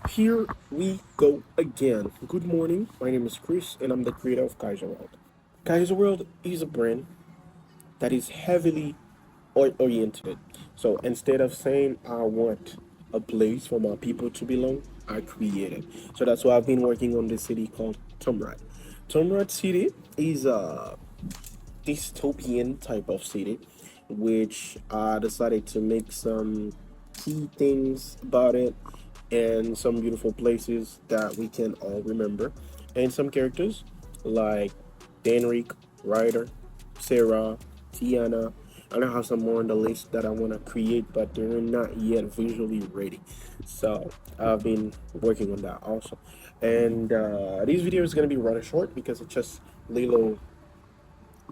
Here we go again. Good morning. My name is Chris, and I'm the creator of Kaiser World. Kaiser World is a brand that is heavily oriented. So instead of saying I want a place for my people to belong, I create it. So that's why I've been working on this city called Tomrad. Tomrad City is a dystopian type of city, which I decided to make some key things about it and some beautiful places that we can all remember, and some characters like Danric, Ryder, Sarah, Tiana. I don't have some more on the list that I want to create, but they're not yet visually ready. So I've been working on that also. And these videos gonna be rather short because it's just little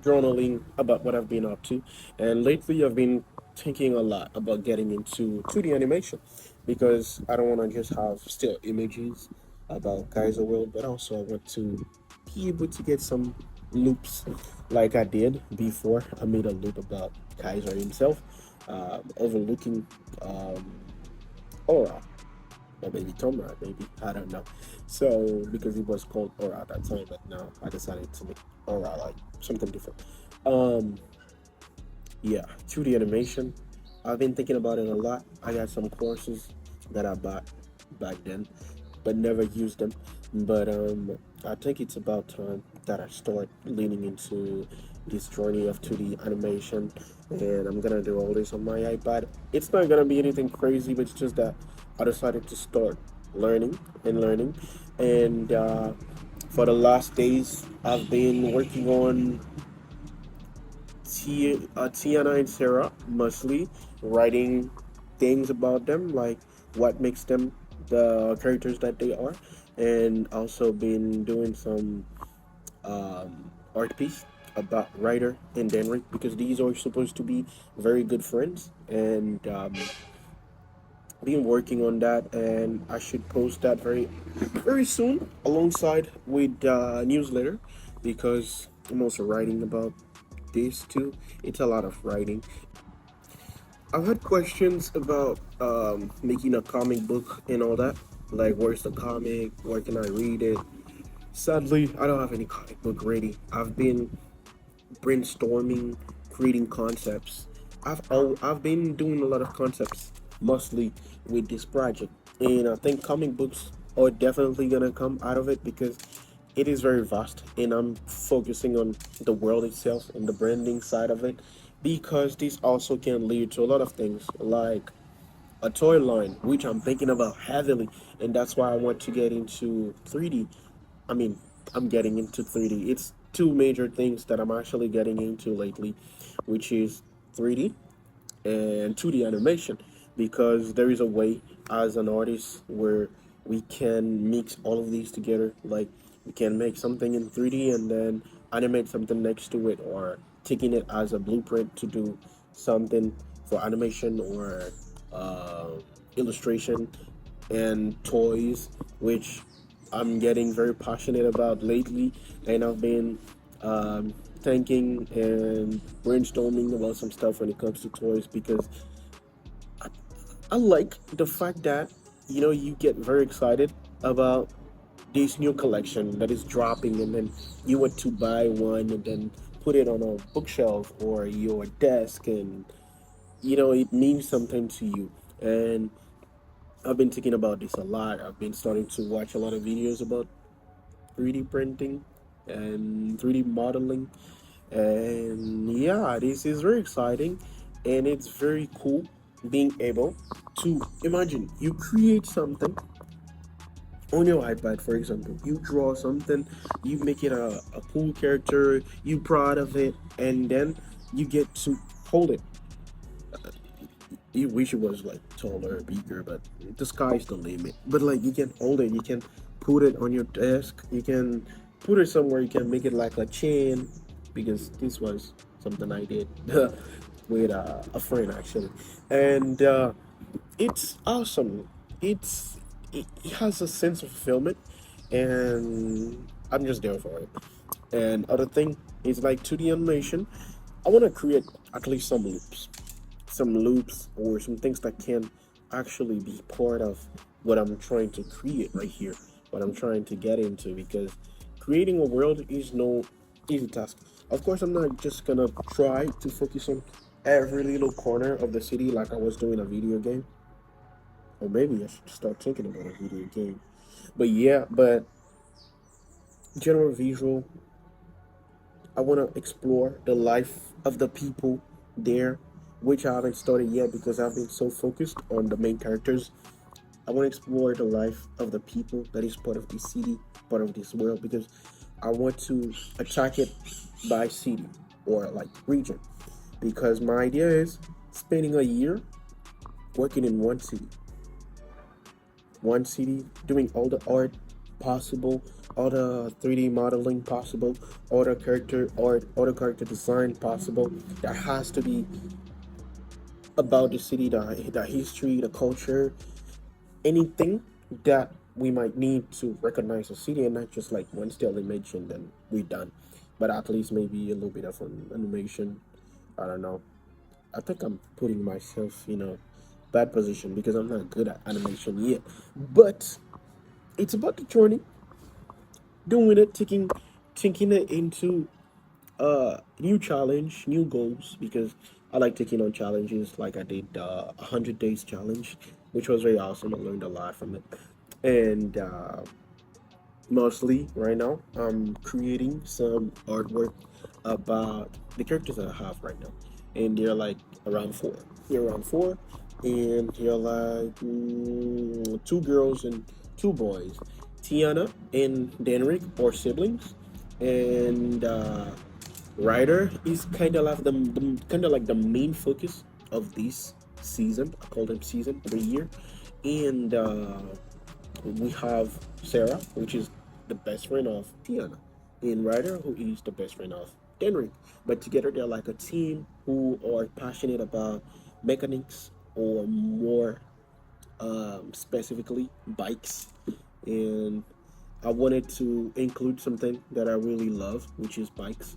journaling about what I've been up to. And lately, I've been thinking a lot about getting into 2D animation because I don't want to just have still images about Kaiser World, but also I want to be able to get some loops like I did before. I made a loop about Kaiser himself, overlooking Aura, or maybe Tomra, maybe I don't know. So because it was called Aura at that time, but now I decided to make Aura like something different. Um, yeah, 2D animation. I've been thinking about it a lot. I got some courses that I bought back then, but never used them. But I think it's about time that I start leaning into this journey of 2D animation, and I'm gonna do all this on my iPad. It's not gonna be anything crazy, but it's just that I decided to start learning, and for the last days, I've been working on Tiana and Sarah, mostly writing things about them, like what makes them the characters that they are, and also been doing some art piece about Ryder and Denric because these are supposed to be very good friends, and been working on that, and I should post that very soon alongside with newsletter because I'm also writing about this too. It's a lot of writing. I've had questions about making a comic book and all that. Like, where's the comic? Where can I read it? Sadly, I don't have any comic book ready. I've been brainstorming, creating concepts. I've been doing a lot of concepts, mostly with this project, and I think comic books are definitely gonna come out of it because it is very vast, and I'm focusing on the world itself and the branding side of it because this also can lead to a lot of things like a toy line, which I'm thinking about heavily, and that's why I want to get into 3D. I mean, I'm getting into 3D. It's two major things that I'm actually getting into lately, which is 3D and 2D animation, because there is a way as an artist where we can mix all of these together. Like, we can make something in 3D and then animate something next to it, or taking it as a blueprint to do something for animation or uh, illustration and toys, which I'm getting very passionate about lately, and I've been thinking and brainstorming about some stuff when it comes to toys because I like the fact that you get very excited about this new collection that is dropping, and then you want to buy one and then put it on a bookshelf or your desk, and it means something to you. And I've been thinking about this a lot. I've been starting to watch a lot of videos about 3D printing and 3D modeling. And yeah, this is very exciting, and it's very cool being able to imagine you create something on your iPad, for example. You draw something, you make it a cool character, you proud of it, and then you get to hold it. You wish it was like taller or bigger, but the sky's the limit. But like, you can hold it, you can put it on your desk, you can put it somewhere, you can make it like a chain, because this was something I did with a friend actually, and it's awesome. It has a sense of fulfillment, and I'm just there for it. And other thing is like 2D animation. I want to create at least some loops or some things that can actually be part of what I'm trying to create right here, what I'm trying to get into, because creating a world is no easy task. Of course, I'm not just gonna try to focus on every little corner of the city like I was doing a video game, or maybe I should start thinking about a video game. But yeah, but general visual, I want to explore the life of the people there, which I haven't started yet because I've been so focused on the main characters. I want to explore the life of the people that is part of this city, part of this world, because I want to attack it by city or like region. Because my idea is spending a year working in one city, doing all the art possible, all the 3D modeling possible, all the character art, all the character design possible. That has to be about the city, the history, the culture, anything that we might need to recognize a city, and not just like one still image and then we're done. But at least maybe a little bit of an animation. I don't know. I think I'm putting myself in a bad position because I'm not good at animation yet. But it's about the journey, doing it, taking it into new challenge, new goals, because I like taking on challenges. Like I did 100 days challenge, which was very awesome. I learned a lot from it, and mostly right now I'm creating some artwork about the characters that I have right now, and they're like around four. They're around four, and they're like two girls and two boys. Tiana and Denrick are siblings, and Ryder is kind of like the kind of like the main focus of this season. I call them season every year, and we have Sarah, which is the best friend of Tiana, and Ryder, who is the best friend of Denrick. But together, they're like a team who are passionate about mechanics, or more specifically bikes. And I wanted to include something that I really love, which is bikes.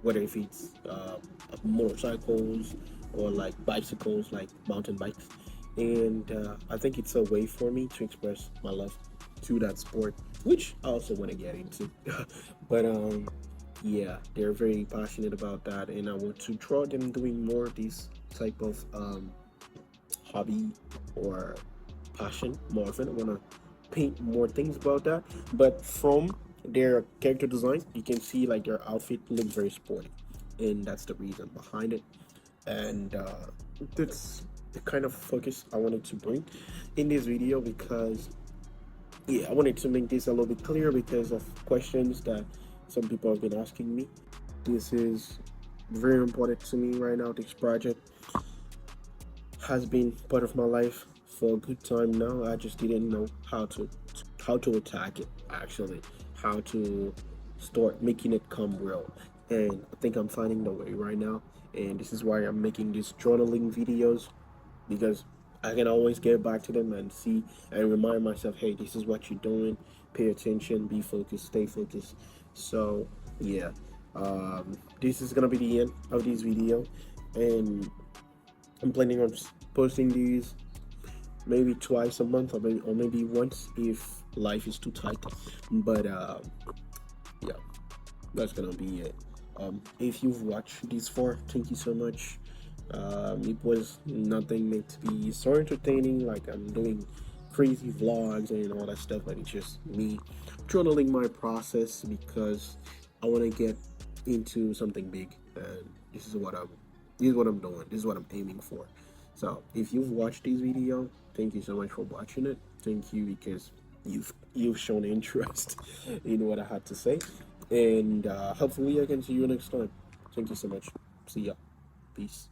Whether if it's motorcycles or like bicycles, like mountain bikes, and I think it's a way for me to express my love to that sport, which I also want to get into. But yeah, they're very passionate about that, and I want to draw them doing more of this type of hobby or passion more often. I want to paint more things about that. But from their character design, you can see like their outfit looks very sporty, and that's the reason behind it. And that's the kind of focus I wanted to bring in this video, because yeah, I wanted to make this a little bit clearer because of questions that some people have been asking me. This is very important to me right now. This project has been part of my life for a good time now. I just didn't know how to attack it, actually, how to start making it come real. And I think I'm finding the way right now. And this is why I'm making these journaling videos, because I can always get back to them and see and remind myself, hey, this is what you're doing. Pay attention, be focused, stay focused. So yeah, this is gonna be the end of this video, and I'm planning on posting these maybe twice a month, or maybe once if life is too tight. But yeah, that's gonna be it. If you've watched this far, thank you so much. It was nothing meant to be so entertaining, like I'm doing crazy vlogs and all that stuff, but it's just me journaling my process, because I want to get into something big, and this is what I'm doing. This is what I'm aiming for. So if you've watched this video, thank you so much for watching it. Thank you, because you've shown interest in what I had to say, and hopefully I can see you next time. Thank you so much. See ya. Peace.